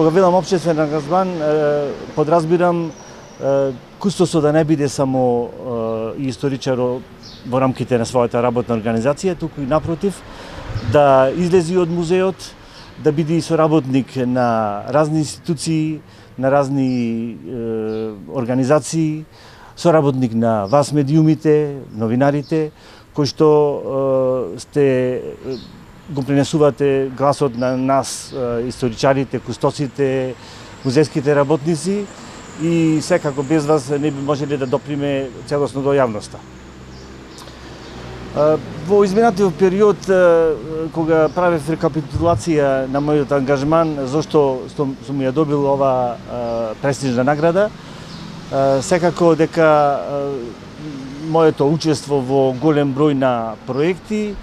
Кога велам општествен ангажман, подразбирам кустосот да не биде само историчар во рамките на својата работна организација, туку и напротив, да излези од музеот, да биде и соработник на разни институции, на разни организации, соработник на вас медиумите, новинарите, кои што сте го пренесувате гласот на нас, историчарите, кустосите, музејските работници и секако без вас не би можеле да доприме целосно до јавноста. Во изминатиот период, кога правев рекапитулација на мојот ангажман, зашто сум ја добил ова престижна награда, секако дека моето учество во голем број на проекти,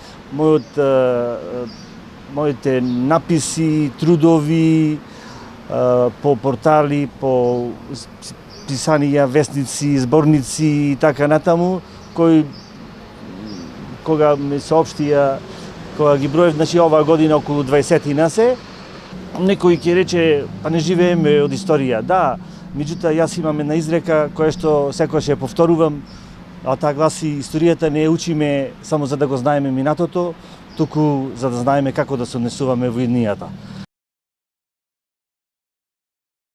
моите написи, трудови по портали, по писанија, вестници, зборници и така натаму, кои кога ми соопштија, кога ги броев, значи оваа година околу 20 се, некој ќе рече, па не живееме од историја. Да, меѓутоа јас имам една изрека која што секогаш ја повторувам, а таа гласи: историјата не ја учиме само за да го знаеме минатото, туку за да знаеме како да се однесуваме во иднијата.